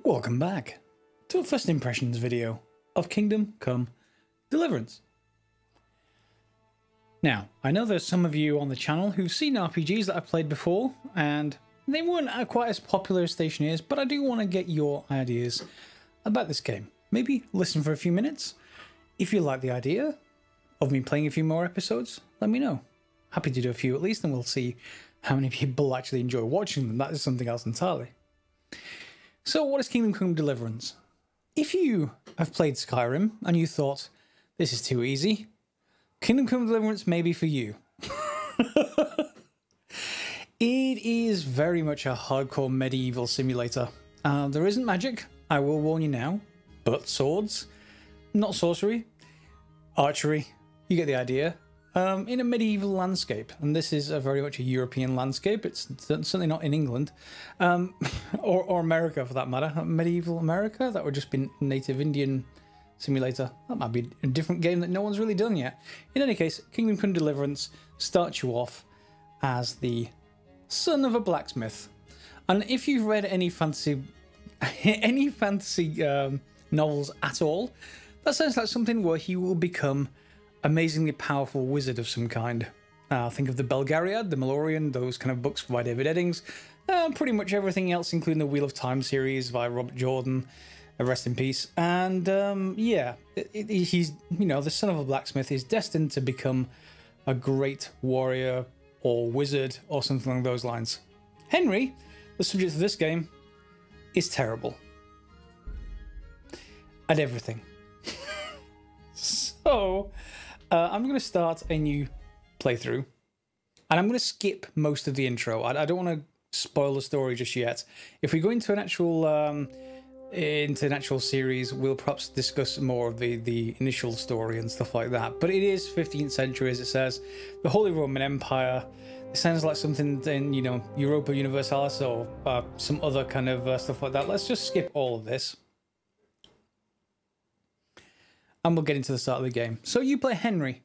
Welcome back to a first impressions video of Kingdom Come Deliverance. Now, I know there's some of you on the channel who've seen RPGs that I've played before, and they weren't quite as popular as Station is, but I do want to get your ideas about this game. Maybe listen for a few minutes. If you like the idea of me playing a few more episodes, let me know. Happy to do a few at least, and we'll see how many people actually enjoy watching them. That is something else entirely. So what is Kingdom Come Deliverance? If you have played Skyrim and you thought, this is too easy, Kingdom Come Deliverance may be for you. It is very much a hardcore medieval simulator. There isn't magic, I will warn you now, but swords, not sorcery, archery, you get the idea. In a medieval landscape, and this is very much a European landscape. It's certainly not in England, or America for that matter. Medieval America, that would just be Native Indian simulator. That might be a different game that no one's really done yet. In any case, Kingdom Come Deliverance starts you off as the son of a blacksmith, and if you've read any fantasy novels at all, that sounds like something where he will become amazingly powerful wizard of some kind. Think of the Belgariad, the Malorian, those kind of books by David Eddings. Pretty much everything else, including the Wheel of Time series by Robert Jordan, rest in peace. And yeah, he's, you know, the son of a blacksmith is destined to become a great warrior or wizard or something along those lines. Henry, the subject of this game, is terrible at everything. So I'm going to start a new playthrough, and I'm going to skip most of the intro. I don't want to spoil the story just yet. If we go into an actual series, we'll perhaps discuss more of the initial story and stuff like that. But it is 15th century, as it says, the Holy Roman Empire. It sounds like something in, you know, Europa Universalis or some other kind of stuff like that. Let's just skip all of this, and we'll get into the start of the game. So you play Henry.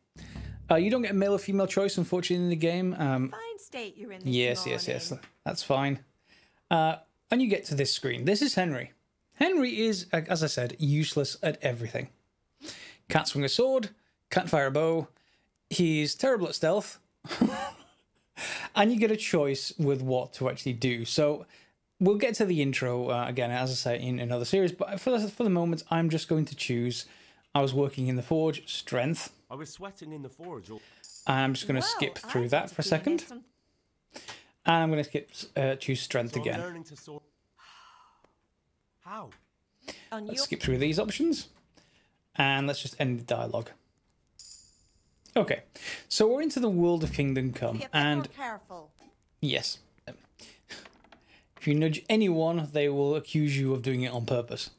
You don't get a male or female choice, unfortunately, in the game. Fine state you're in this yes, that's fine. And you get to this screen. This is Henry. Henry is, as I said, useless at everything. Can't swing a sword, can't fire a bow. He's terrible at stealth. And you get a choice with what to actually do. So we'll get to the intro again, as I say, in another series. But for the moment, I'm just going to choose. I was working in the forge, strength. I was sweating in the forge. And I'm just going to skip through that for a second. And I'm going to choose strength again. How? Let's skip through these options. And let's just end the dialogue. Okay, so we're into the world of Kingdom Come. And yes, if you nudge anyone, they will accuse you of doing it on purpose.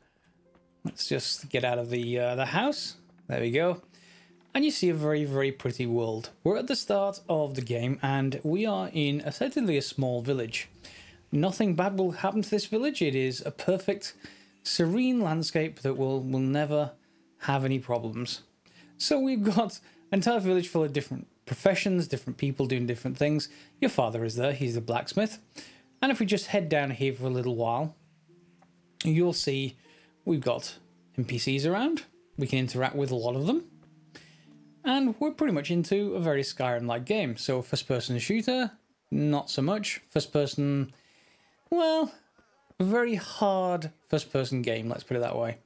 Let's just get out of the house. There we go. And you see a very, very pretty world. We're at the start of the game, and we are in essentially a small village. Nothing bad will happen to this village. It is a perfect, serene landscape that will never have any problems. So we've got an entire village full of different professions, different people doing different things. Your father is there. He's the blacksmith. And if we just head down here for a little while, you'll see we've got NPCs around. We can interact with a lot of them. And we're pretty much into a very Skyrim-like game. So first-person shooter, not so much. First-person, well, a very hard first-person game, let's put it that way.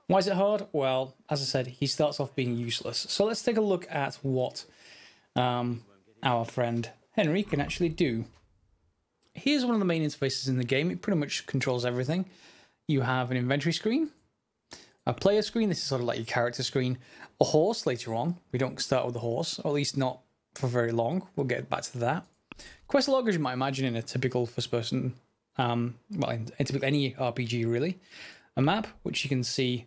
Why is it hard? Well, as I said, he starts off being useless. So let's take a look at what our friend Henry can actually do. Here's one of the main interfaces in the game. It pretty much controls everything. You have an inventory screen, a player screen. This is sort of like your character screen. A horse later on. We don't start with a horse, or at least not for very long. We'll get back to that. Quest log, as you might imagine in a typical first-person, well, in typical any RPG really. A map, which you can see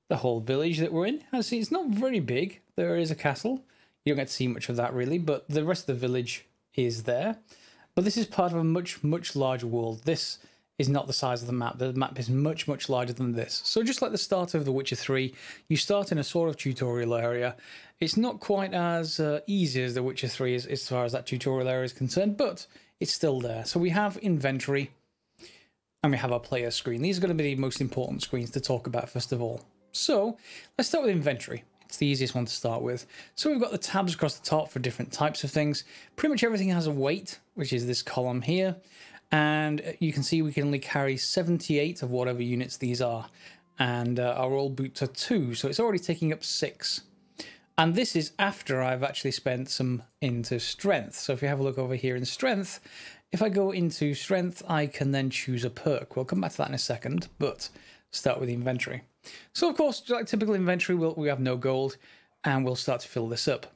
the whole village that we're in. As you see, it's not very big. There is a castle. You don't get to see much of that really, but the rest of the village is there. But this is part of a much, much larger world. This is not the size of the map. The map is much, much larger than this. So just like the start of The Witcher 3, you start in a sort of tutorial area. It's not quite as easy as The Witcher 3 is, as far as that tutorial area is concerned, but it's still there. So we have inventory. and we have our player screen. These are going to be the most important screens to talk about first of all. So let's start with inventory. It's the easiest one to start with. So we've got the tabs across the top for different types of things. Pretty much everything has a weight, which is this column here. And you can see we can only carry 78 of whatever units these are. And our roll boots are 2, so it's already taking up 6. And this is after I've actually spent some into strength. So if you have a look over here in strength, if I go into strength, I can then choose a perk. We'll come back to that in a second, but start with the inventory. So of course, like typical inventory, we have no gold, and we'll start to fill this up.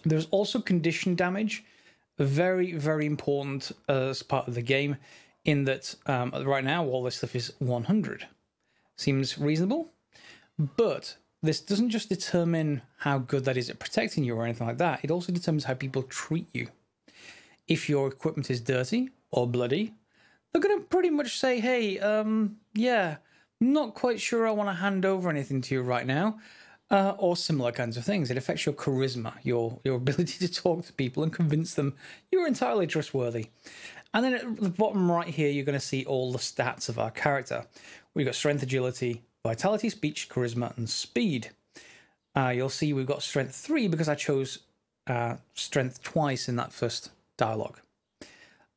There's also condition damage, very, very important as part of the game, in that right now all this stuff is 100. Seems reasonable, but this doesn't just determine how good that is at protecting you or anything like that. It also determines how people treat you. If your equipment is dirty or bloody, they're going to pretty much say, hey, yeah, not quite sure I want to hand over anything to you right now, or similar kinds of things. It affects your charisma, your ability to talk to people and convince them you're entirely trustworthy. And then at the bottom right here, you're going to see all the stats of our character. We've got strength, agility, vitality, speech, charisma, and speed. You'll see we've got strength 3 because I chose strength twice in that first dialogue.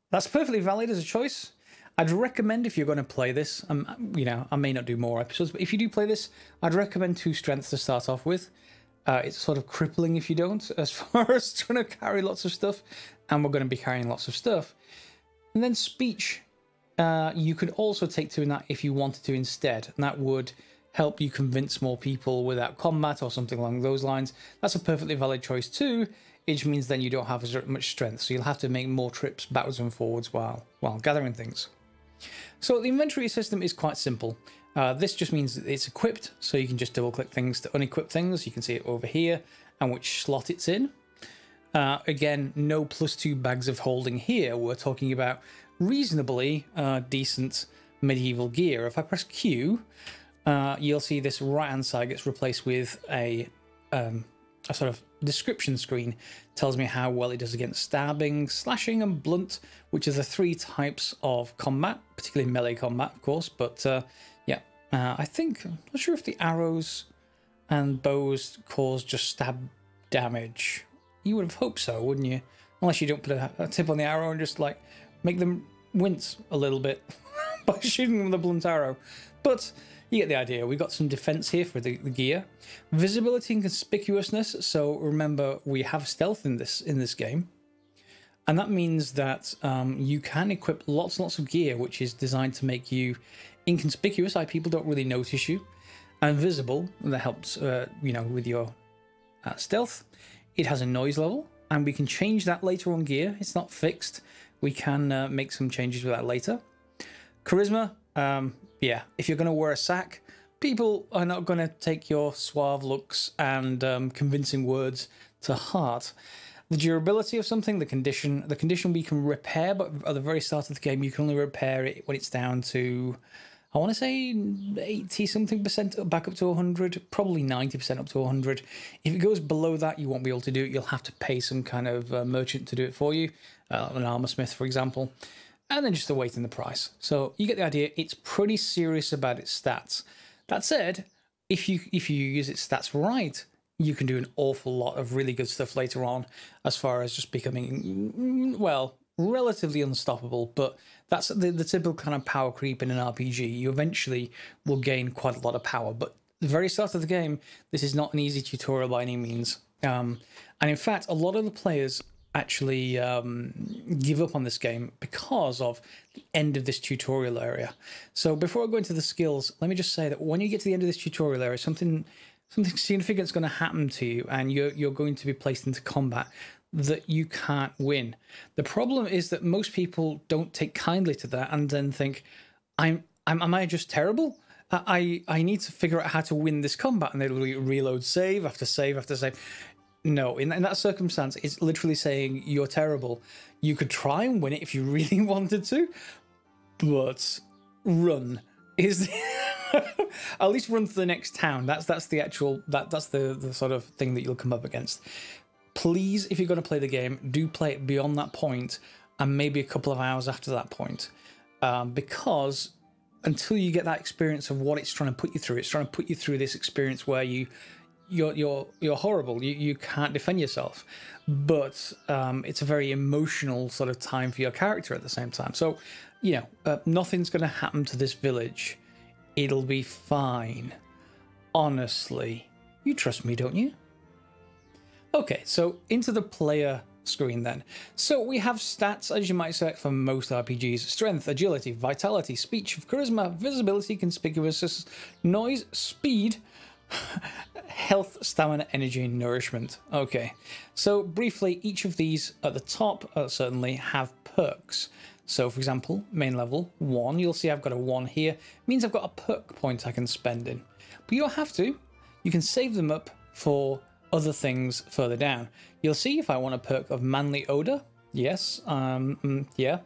That's perfectly valid as a choice. I'd recommend, if you're going to play this, you know, I may not do more episodes, but if you do play this, I'd recommend 2 strengths to start off with. It's sort of crippling if you don't, as far as trying to carry lots of stuff, and we're going to be carrying lots of stuff. And then speech, you could also take 2 in that if you wanted to instead, and that would help you convince more people without combat or something along those lines. That's a perfectly valid choice too, which means then you don't have as much strength, so you'll have to make more trips backwards and forwards while gathering things. So the inventory system is quite simple. This just means it's equipped, so you can just double click things to unequip things. You can see it over here and which slot it's in. Again, no +2 bags of holding here. We're talking about reasonably decent medieval gear. If I press Q, you'll see this right hand side gets replaced with a sort of description screen. Tells me how well it does against stabbing, slashing, and blunt, which are the 3 types of combat, particularly melee combat, of course. But yeah, I think, I'm not sure if the arrows and bows cause just stab damage. You would have hoped so, wouldn't you? Unless you don't put a tip on the arrow and just like make them wince a little bit by shooting them with a blunt arrow. But you get the idea. We've got some defense here for the gear. Visibility and conspicuousness. So remember, we have stealth in this game. And that means that you can equip lots and lots of gear, which is designed to make you inconspicuous, like people don't really notice you. And visible, that helps, you know, with your stealth. It has a noise level, and we can change that later on gear. It's not fixed. We can make some changes with that later. Charisma, yeah, if you're going to wear a sack, people are not going to take your suave looks and convincing words to heart. The durability of something, the condition we can repair, but at the very start of the game, you can only repair it when it's down to, I want to say 80-something% back up to 100, probably 90% up to 100. If it goes below that, you won't be able to do it. You'll have to pay some kind of merchant to do it for you, an armor smith, for example, and then just the weight and the price. So you get the idea. It's pretty serious about its stats. That said, if you use its stats right, you can do an awful lot of really good stuff later on, as far as just becoming, well, relatively unstoppable. But that's the typical kind of power creep in an RPG. You eventually will gain quite a lot of power, but the very start of the game, this is not an easy tutorial by any means. And in fact, a lot of the players actually give up on this game because of the end of this tutorial area. So before I go into the skills, let me just say that when you get to the end of this tutorial area, something significant is going to happen to you, and you're going to be placed into combat that you can't win. The problem is that most people don't take kindly to that and then think, am I just terrible? I need to figure out how to win this combat, and they reload save after save after save. No, in that circumstance, it's literally saying you're terrible. You could try and win it if you really wanted to, but run is at least run to the next town. That's the actual that's the sort of thing that you'll come up against. Please, if you're going to play the game, do play it beyond that point and maybe a couple of hours after that point. because until you get that experience of what it's trying to put you through, it's trying to put you through this experience where you're horrible. You can't defend yourself, but it's a very emotional sort of time for your character at the same time. So, you know, nothing's going to happen to this village. It'll be fine. Honestly, you trust me, don't you? Okay, so into the player screen then. So we have stats, as you might expect from most RPGs: strength, agility, vitality, speech, charisma, visibility, conspicuousness, noise, speed, health, stamina, energy, and nourishment. Okay, so briefly, each of these at the top certainly have perks. So for example, main level 1, you'll see I've got a 1 here. It means I've got a perk point I can spend in. But you don't have to. You can save them up for other things further down. You'll see if I want a perk of manly odor. Yes, yeah.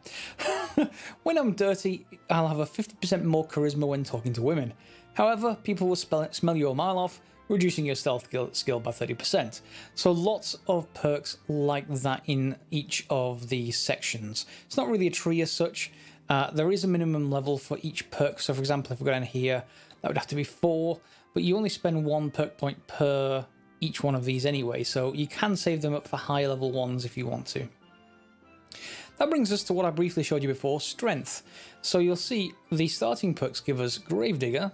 When I'm dirty, I'll have a 50% more charisma when talking to women. However, people will smell you a mile off, reducing your stealth skill by 30%. So lots of perks like that in each of these sections. It's not really a tree as such. There is a minimum level for each perk. So for example, if we go down here, that would have to be 4, but you only spend 1 perk point per each one of these anyway, so you can save them up for higher level ones if you want to. That brings us to what I briefly showed you before, strength. So you'll see the starting perks give us Gravedigger.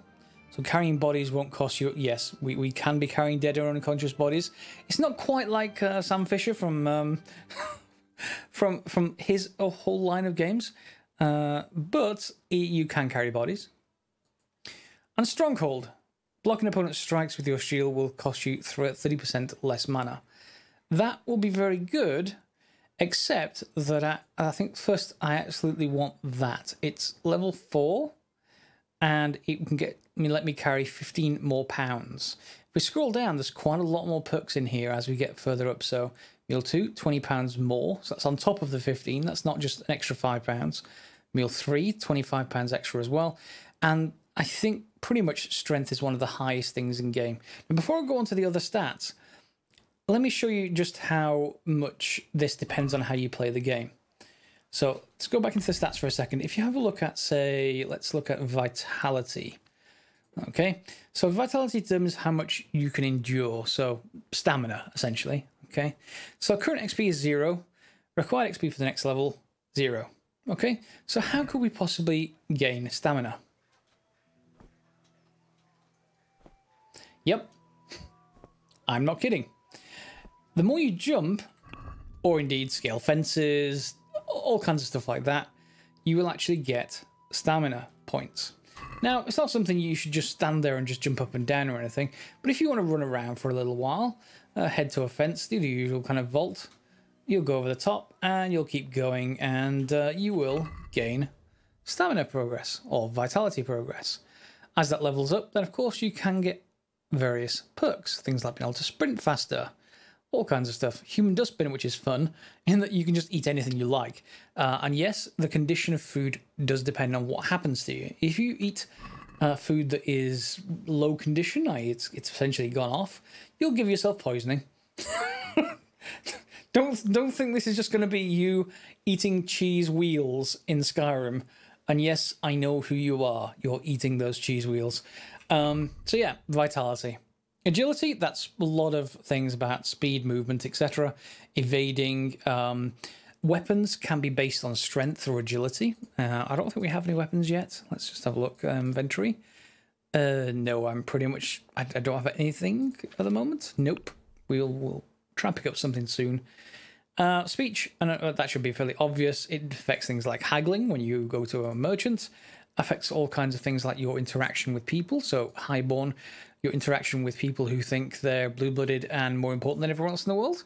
So carrying bodies won't cost you. Yes, we can be carrying dead or unconscious bodies. It's not quite like Sam Fisher from from his whole line of games, but you can carry bodies. And Stronghold. Blocking opponent's strikes with your shield will cost you 30% less mana. That will be very good, except that I think first I absolutely want that. It's level 4, and it can let me carry 15 more pounds. If we scroll down, there's quite a lot more perks in here as we get further up. So meal 2, 20 pounds more. So that's on top of the 15. That's not just an extra 5 pounds. Meal 3, 25 pounds extra as well. And I think pretty much strength is one of the highest things in game. And before I go on to the other stats, let me show you just how much this depends on how you play the game. So let's go back into the stats for a second. If you have a look at, say, let's look at vitality. Okay, so vitality determines how much you can endure. So stamina, essentially. Okay, so current XP is 0. Required XP for the next level, 0. Okay, so how could we possibly gain stamina? Yep, I'm not kidding. The more you jump, or indeed scale fences, all kinds of stuff like that, you will actually get stamina points. Now, it's not something you should just stand there and just jump up and down or anything, but if you want to run around for a little while, head to a fence, do the usual kind of vault, you'll go over the top and you'll keep going, and you will gain stamina progress or vitality progress. As that levels up, then of course you can get various perks, things like being able to sprint faster, all kinds of stuff. Human dustbin, which is fun, in that you can just eat anything you like. And yes, the condition of food does depend on what happens to you. If you eat food that is low condition, i.e. it's essentially gone off, you'll give yourself poisoning. Don't think this is just going to be you eating cheese wheels in Skyrim. And yes, I know who you are. You're eating those cheese wheels. So yeah, vitality. Agility, that's a lot of things about speed, movement, etc. Evading. Weapons can be based on strength or agility. I don't think we have any weapons yet. Let's just have a look. Inventory. No, I'm pretty much... I don't have anything at the moment. Nope. We'll try and pick up something soon. Speech, and that should be fairly obvious. It affects things like haggling when you go to a merchant. Affects all kinds of things like your interaction with people. So highborn, your interaction with people who think they're blue-blooded and more important than everyone else in the world.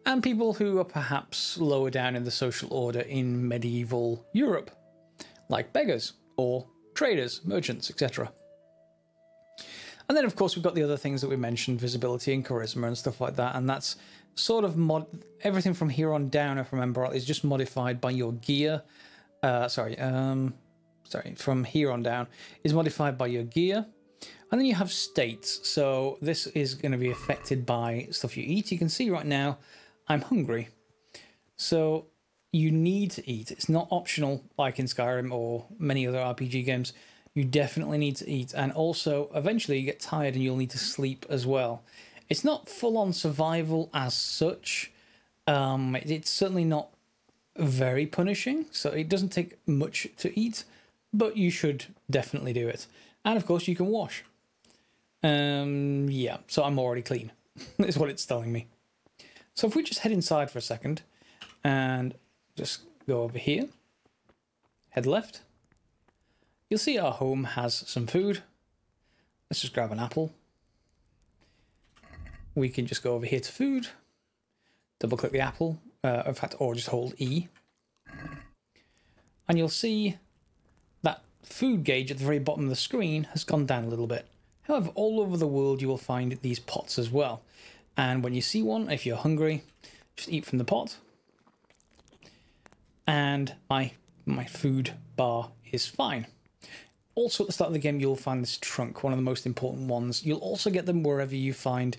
And people who are perhaps lower down in the social order in medieval Europe, like beggars or traders, merchants, etc. And then, of course, we've got the other things that we mentioned, visibility and charisma and stuff like that. And that's sort of everything from here on down, if I remember, is just modified by your gear. From here on down is modified by your gear. And then you have states. So this is going to be affected by stuff you eat. You can see right now, I'm hungry. So you need to eat. It's not optional like in Skyrim or many other RPG games. You definitely need to eat. And also, eventually you get tired and you'll need to sleep as well. It's not full-on survival as such. It's certainly not very punishing, so it doesn't take much to eat, but you should definitely do it. And of course you can wash. Yeah, so I'm already clean, is what it's telling me. So if we just head inside for a second and just go over here, head left, you'll see our home has some food. Let's just grab an apple. We can just go over here to food, double click the apple, in fact, or just hold E. And you'll see that food gauge at the very bottom of the screen has gone down a little bit. However, all over the world you will find these pots as well. And when you see one, if you're hungry, just eat from the pot. And my food bar is fine. Also at the start of the game, you'll find this trunk, one of the most important ones. You'll also get them wherever you find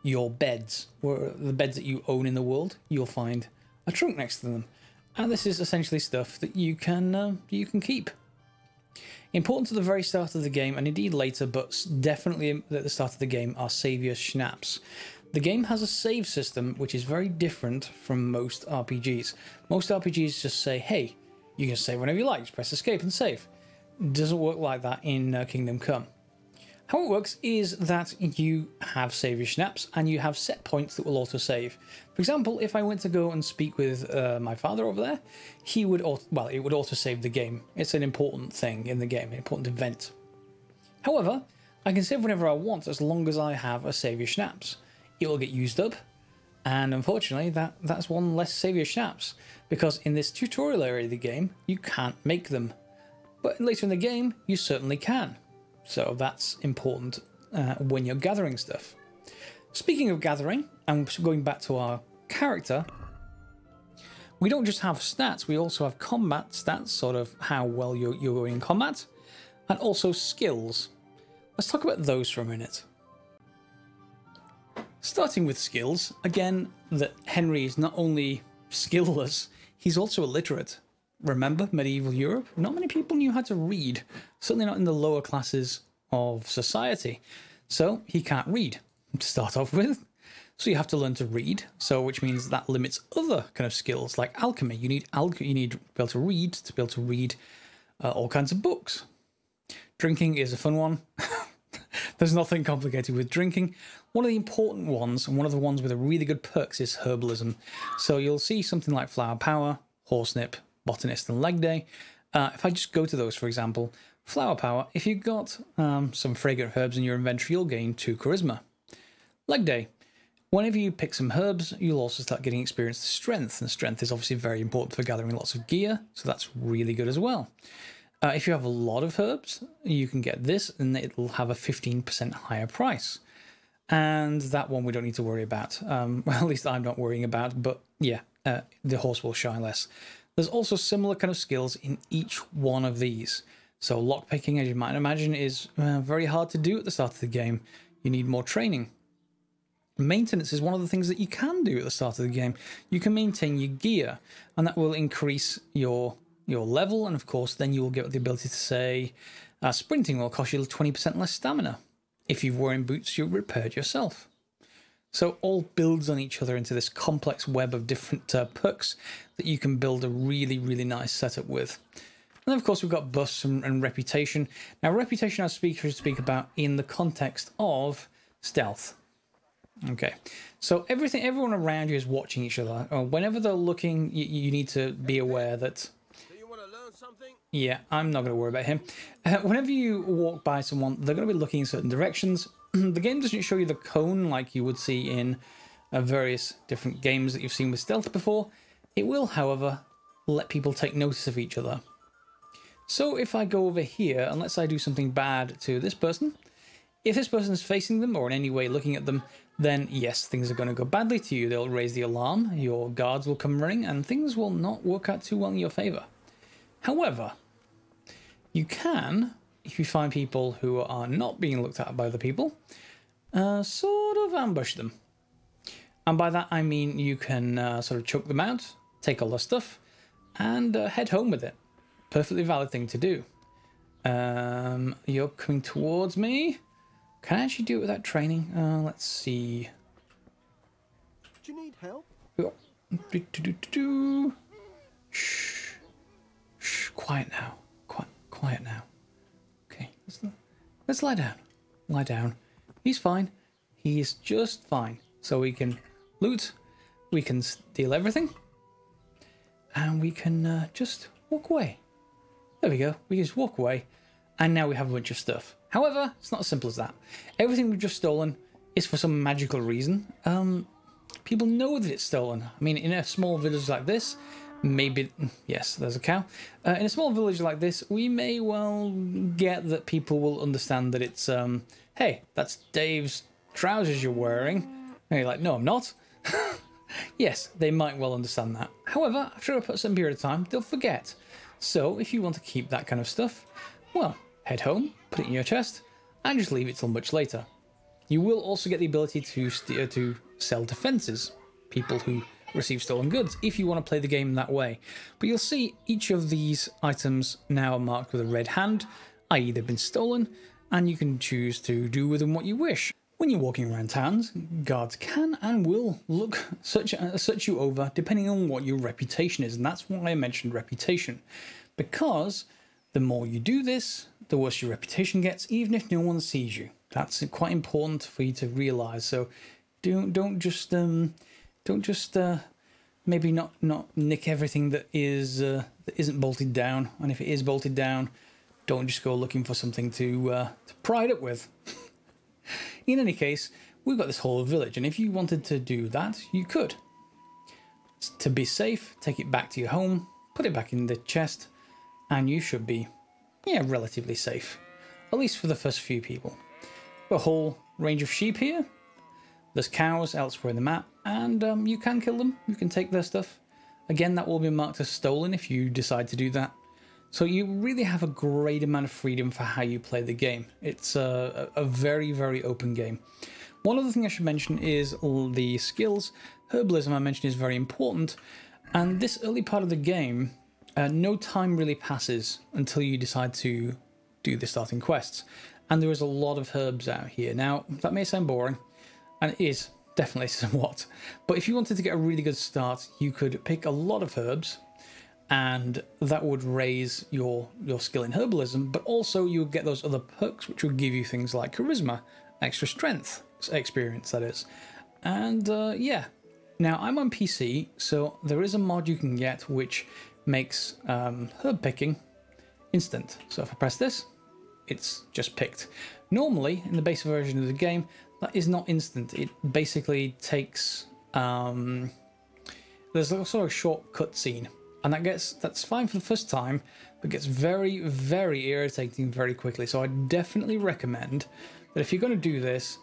your beds, where the beds that you own in the world, you'll find a trunk next to them. And this is essentially stuff that you can keep. Important at the very start of the game, and indeed later, but definitely at the start of the game, are savior schnapps. The game has a save system which is very different from most RPGs. Most RPGs just say, hey, you can save whenever you like, just press escape and save. It doesn't work like that in Kingdom Come. How it works is that you have savior schnapps and you have set points that will auto-save. For example, if I went to go and speak with my father over there, he would, it would auto-save the game. It's an important thing in the game, an important event. However, I can save whenever I want as long as I have a savior schnapps. It will get used up, and unfortunately that's one less savior schnapps, because in this tutorial area of the game, you can't make them. But later in the game, you certainly can. So that's important when you're gathering stuff. Speaking of gathering, and going back to our character, we don't just have stats, we also have combat stats, sort of how well you're going in combat, and also skills. Let's talk about those for a minute. Starting with skills, again, that Henry is not only skillless, he's also illiterate. Remember, medieval Europe? Not many people knew how to read, certainly not in the lower classes of society. So he can't read to start off with. So you have to learn to read, so which means that limits other kind of skills like alchemy. You need to be able to read all kinds of books. Drinking is a fun one. There's nothing complicated with drinking. One of the important ones, and one of the ones with a really good perks, is herbalism. So you'll see something like flower power, horsnip, botanist, and leg day. If I just go to those, for example, flower power, if you've got some fragrant herbs in your inventory, you'll gain 2 charisma. Leg day, whenever you pick some herbs, you'll also start getting experience to strength, and strength is obviously very important for gathering lots of gear, so that's really good as well. If you have a lot of herbs, you can get this, and it'll have a 15% higher price. And that one we don't need to worry about. Well, at least I'm not worrying about, but yeah, the horse will shine less. There's also similar kind of skills in each one of these. So lockpicking, as you might imagine, is very hard to do at the start of the game. You need more training. Maintenance is one of the things that you can do at the start of the game. You can maintain your gear, and that will increase your level, and of course then you will get the ability to say sprinting will cost you 20% less stamina. If you're wearing boots, you're repaired yourself. So all builds on each other into this complex web of different perks that you can build a really, really nice setup with. And then of course we've got buffs and reputation. Now reputation I speak about in the context of stealth. Okay, so everyone around you is watching each other. Whenever they're looking, you need to be aware that... Yeah, I'm not going to worry about him. Whenever you walk by someone, they're going to be looking in certain directions. The game doesn't show you the cone like you would see in various different games that you've seen with stealth before. It will, however, let people take notice of each other. So if I go over here, and let's say I do something bad to this person, if this person is facing them or in any way looking at them, then yes, things are going to go badly to you. They'll raise the alarm, your guards will come running, and things will not work out too well in your favour. However, you can, if you find people who are not being looked at by other people, sort of ambush them. And by that I mean you can sort of choke them out, take all their stuff, and head home with it. Perfectly valid thing to do. You're coming towards me. Can I actually do it without training? Let's see. Do you need help? Shh. Shh. Quiet now. Quiet now. Okay. Let's lie down. Lie down. He's fine. He's just fine. So we can loot. We can steal everything. And we can just walk away. There we go. We can just walk away. And now we have a bunch of stuff. However, it's not as simple as that. Everything we've just stolen is for some magical reason. People know that it's stolen. I mean, in a small village like this, maybe... Yes, there's a cow. In a small village like this, we may well get that people will understand that it's... hey, that's Dave's trousers you're wearing. And you're like, no, I'm not. Yes, they might well understand that. However, after a certain period of time, they'll forget. So, if you want to keep that kind of stuff, well, head home, put it in your chest, and just leave it till much later. You will also get the ability to sell defences, people who receive stolen goods, if you want to play the game that way. But you'll see each of these items now are marked with a red hand, i.e. they've been stolen, and you can choose to do with them what you wish. When you're walking around towns, guards can and will search you over depending on what your reputation is, and that's why I mentioned reputation. Because the more you do this, the worse your reputation gets, even if no one sees you. That's quite important for you to realise. So don't just maybe not nick everything that isn't bolted down, and if it is bolted down, don't just go looking for something to pride up with. In any case, we've got this whole village, and if you wanted to do that, you could. To be safe, take it back to your home, put it back in the chest, and you should be, yeah, relatively safe. At least for the first few people. A whole range of sheep here. There's cows elsewhere in the map, and you can kill them. You can take their stuff. Again, that will be marked as stolen if you decide to do that. So you really have a great amount of freedom for how you play the game. It's a very, very open game. One other thing I should mention is the skills. Herbalism, I mentioned, is very important. And this early part of the game, no time really passes until you decide to do the starting quests. And there is a lot of herbs out here. Now, that may sound boring, and it is definitely somewhat. But if you wanted to get a really good start, you could pick a lot of herbs, and that would raise your skill in herbalism, but also you would get those other perks which would give you things like charisma, extra strength experience, that is. And yeah, now I'm on PC, so there is a mod you can get which makes herb picking instant. So if I press this, it's just picked. Normally, in the base version of the game, that is not instant. It basically takes... there's also a short cutscene. And that's fine for the first time, but gets very, very irritating very quickly. So I definitely recommend that if you're going to do this,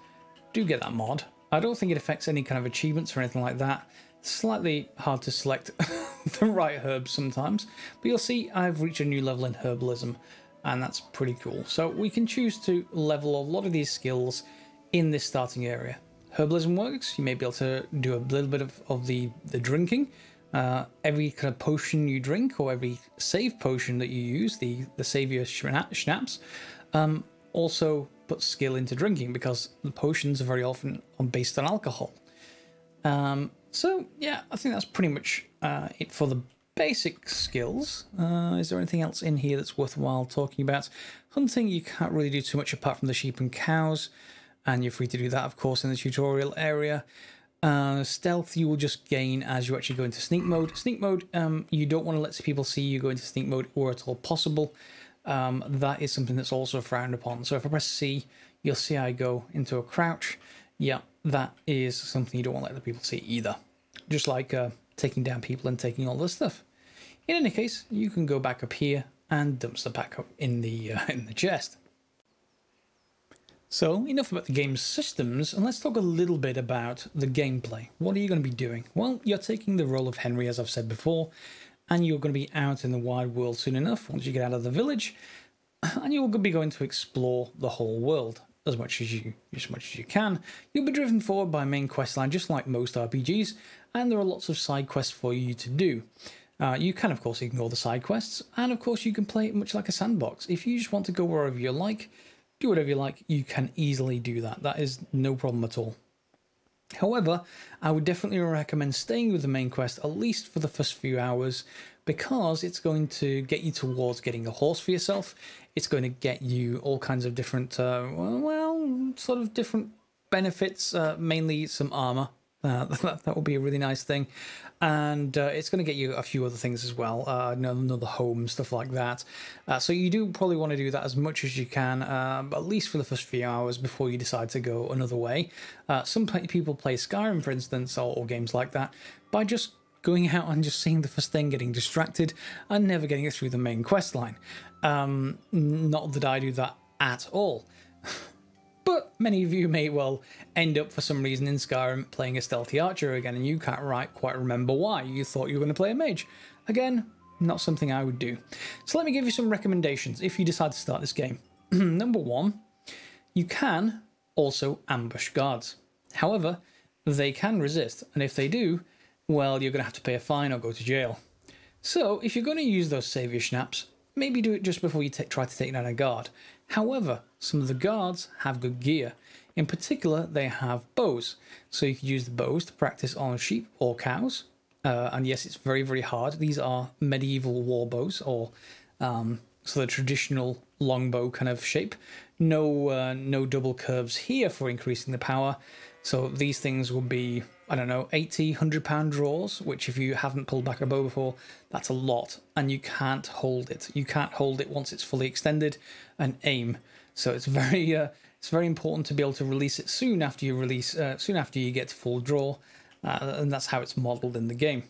do get that mod. I don't think it affects any kind of achievements or anything like that. It's slightly hard to select the right herbs sometimes, but you'll see I've reached a new level in herbalism, and that's pretty cool. So we can choose to level a lot of these skills in this starting area. Herbalism works. You may be able to do a little bit of the drinking. Every kind of potion you drink, or every save potion that you use, the savior schnapps, also puts skill into drinking, because the potions are very often based on alcohol. So yeah, I think that's pretty much it for the basic skills. Is there anything else in here that's worthwhile talking about? Hunting, you can't really do too much apart from the sheep and cows, and you're free to do that, of course, in the tutorial area. Stealth you will just gain as you actually go into sneak mode. Sneak mode, you don't want to let people see you go into sneak mode or at all possible. That is something that's also frowned upon. So if I press C, you'll see I go into a crouch. Yeah, that is something you don't want to let the people see either. Just like taking down people and taking all this stuff. In any case, you can go back up here and dump stuff back up in the chest. So, enough about the game's systems, and let's talk a little bit about the gameplay. What are you going to be doing? Well, you're taking the role of Henry, as I've said before, and you're going to be out in the wide world soon enough, once you get out of the village, and you're going to be going to explore the whole world as much as you can. You'll be driven forward by a main quest line, just like most RPGs, and there are lots of side quests for you to do. You can, of course, ignore the side quests, and of course you can play it much like a sandbox. If you just want to go wherever you like, do whatever you like, you can easily do that. That is no problem at all. However, I would definitely recommend staying with the main quest, at least for the first few hours, because it's going to get you towards getting a horse for yourself. It's going to get you all kinds of different, sort of different benefits, mainly some armor. That would be a really nice thing. And it's going to get you a few other things as well, another home, stuff like that. So you do probably want to do that as much as you can, at least for the first few hours before you decide to go another way. Some people play Skyrim, for instance, or games like that, by just going out and just seeing the first thing, getting distracted, and never getting it through the main quest line. Not that I do that at all. But many of you may well end up for some reason in Skyrim playing a stealthy archer again, and you can't quite remember why. You thought you were going to play a mage. Again, not something I would do. So let me give you some recommendations if you decide to start this game. Number one, you can also ambush guards. However, they can resist, and if they do, well, you're going to have to pay a fine or go to jail. So if you're going to use those saviour snaps, maybe do it just before you try to take down a guard. However, some of the guards have good gear. In particular, they have bows. So you can use the bows to practice on sheep or cows. And yes, it's very, very hard. These are medieval war bows, or so the traditional longbow kind of shape. No double curves here for increasing the power. So these things will be, I don't know, 80, 100 pound draws, which if you haven't pulled back a bow before, that's a lot. And you can't hold it. You can't hold it once it's fully extended and aim. So it's very important to be able to release it soon after you get to full draw. And that's how it's modeled in the game.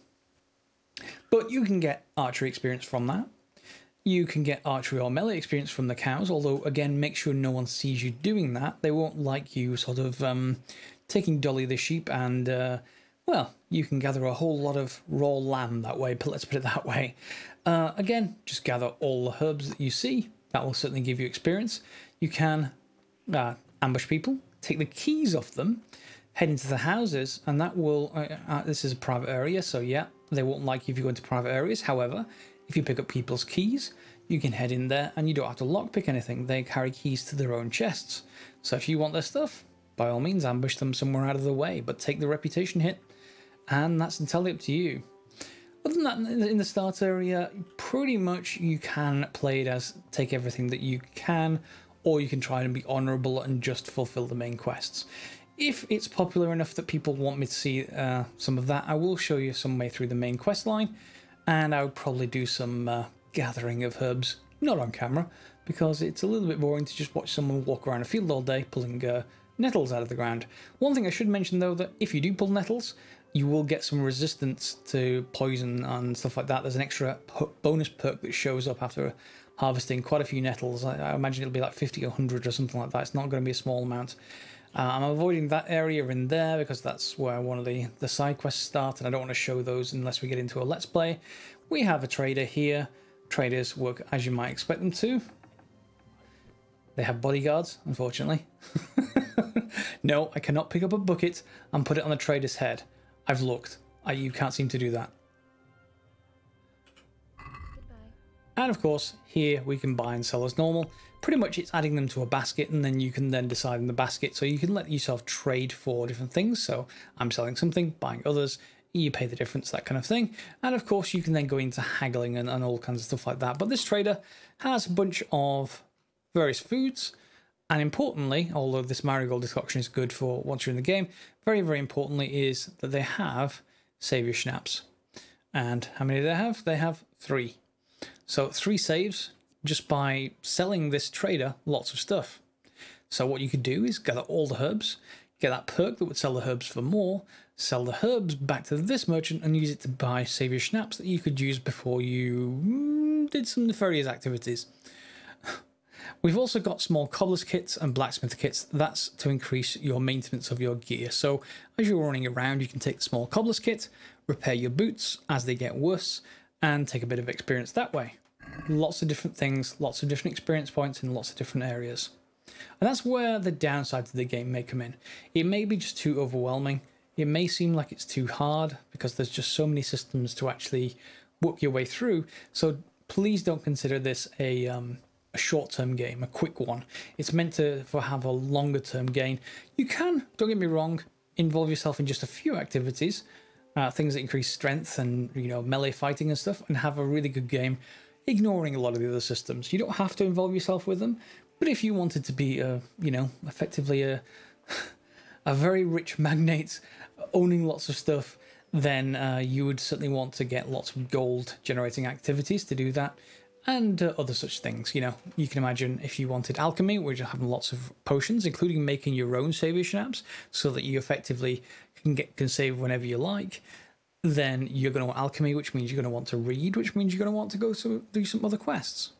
But you can get archery experience from that. You can get archery or melee experience from the cows, although again, make sure no one sees you doing that. They won't like you sort of taking Dolly the sheep, and well, you can gather a whole lot of raw lamb that way, but let's put it that way. Again, just gather all the herbs that you see. That will certainly give you experience. You can ambush people, take the keys off them, head into the houses, and that will, this is a private area, so yeah, they won't like you if you go into private areas. However, if you pick up people's keys, you can head in there and you don't have to lockpick anything. They carry keys to their own chests. So if you want their stuff, by all means, ambush them somewhere out of the way, but take the reputation hit, and that's entirely up to you. Other than that, in the start area, pretty much you can play it as take everything that you can, or you can try and be honourable and just fulfill the main quests. If it's popular enough that people want me to see some of that, I will show you some way through the main quest line, and I would probably do some gathering of herbs, not on camera, because it's a little bit boring to just watch someone walk around a field all day pulling nettles out of the ground. One thing I should mention though, that if you do pull nettles, you will get some resistance to poison and stuff like that. There's an extra bonus perk that shows up after harvesting quite a few nettles. I imagine it'll be like 50 or 100 or something like that. It's not going to be a small amount. I'm avoiding that area in there because that's where one of the side quests start, and I don't want to show those unless we get into a let's play. We have a trader here. Traders work as you might expect them to. They have bodyguards, unfortunately. No, I cannot pick up a bucket and put it on the trader's head. I've looked. You can't seem to do that. Goodbye. And of course, here we can buy and sell as normal. Pretty much it's adding them to a basket, and then you can then decide in the basket. So you can let yourself trade for different things. So I'm selling something, buying others. You pay the difference, that kind of thing. And of course, you can then go into haggling and all kinds of stuff like that. But this trader has a bunch of various foods. And importantly, although this marigold decoction is good for once you're in the game, very, very importantly is that they have saviour schnapps. And how many do they have? They have 3. So 3 saves just by selling this trader lots of stuff. So what you could do is gather all the herbs, get that perk that would sell the herbs for more, sell the herbs back to this merchant and use it to buy saviour schnapps that you could use before you did some nefarious activities. We've also got small cobbler's kits and blacksmith kits. That's to increase your maintenance of your gear. So as you're running around, you can take the small cobbler's kit, repair your boots as they get worse, and take a bit of experience that way. Lots of different things, lots of different experience points in lots of different areas. And that's where the downside to the game may come in. It may be just too overwhelming. It may seem like it's too hard because there's just so many systems to actually work your way through. So please don't consider this a short-term game, a quick one. It's meant to have a longer-term gain. You can, don't get me wrong, involve yourself in just a few activities, things that increase strength and, you know, melee fighting and stuff, and have a really good game, ignoring a lot of the other systems. You don't have to involve yourself with them, but if you wanted to be, you know, effectively a very rich magnate owning lots of stuff, then you would certainly want to get lots of gold generating activities to do that, and other such things. You know, you can imagine if you wanted alchemy, which are having lots of potions, including making your own salvation apps, so that you effectively can save whenever you like, then you're going to want alchemy, which means you're going to want to read, which means you're going to want to go to do some other quests.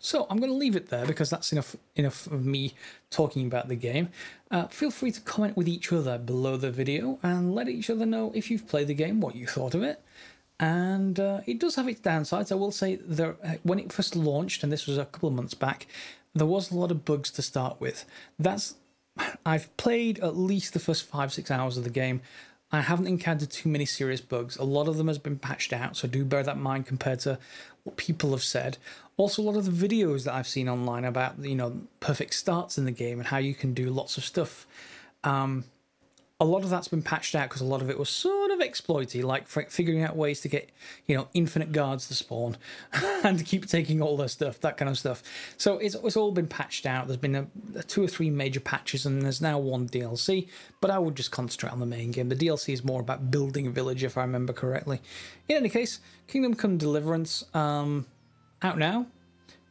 So I'm going to leave it there because that's enough of me talking about the game. Feel free to comment with each other below the video and let each other know if you've played the game, what you thought of it. And it does have its downsides. I will say when it first launched, and this was a couple of months back, there was a lot of bugs to start with. I've played at least the first 5-6 hours of the game. I haven't encountered too many serious bugs. A lot of them has been patched out, so do bear that in mind compared to what people have said. Also, a lot of the videos that I've seen online about, you know, perfect starts in the game and how you can do lots of stuff. A lot of that's been patched out because a lot of it was sort of exploity, like figuring out ways to get, you know, infinite guards to spawn and to keep taking all their stuff, that kind of stuff. So it's all been patched out. There's been 2 or 3 major patches, and there's now 1 DLC, but I would just concentrate on the main game. The DLC is more about building a village, if I remember correctly. In any case, Kingdom Come Deliverance, out now.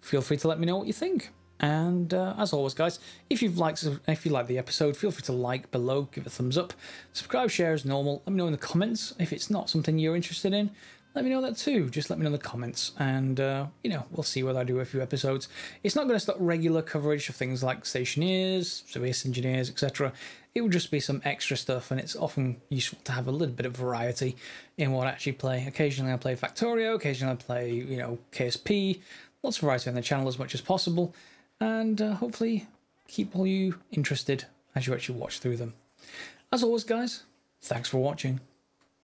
Feel free to let me know what you think. And as always, guys, if you like the episode, feel free to like below, give it a thumbs up, subscribe, share as normal. Let me know in the comments if it's not something you're interested in. Let me know that too. Just let me know in the comments, and you know, we'll see whether I do a few episodes. It's not going to stop regular coverage of things like stationeers, service engineers, etc. It will just be some extra stuff, and it's often useful to have a little bit of variety in what I actually play. Occasionally I play Factorio, occasionally I play, you know, KSP. Lots of variety on the channel as much as possible. And hopefully keep all you interested as you actually watch through them. As always, guys, thanks for watching.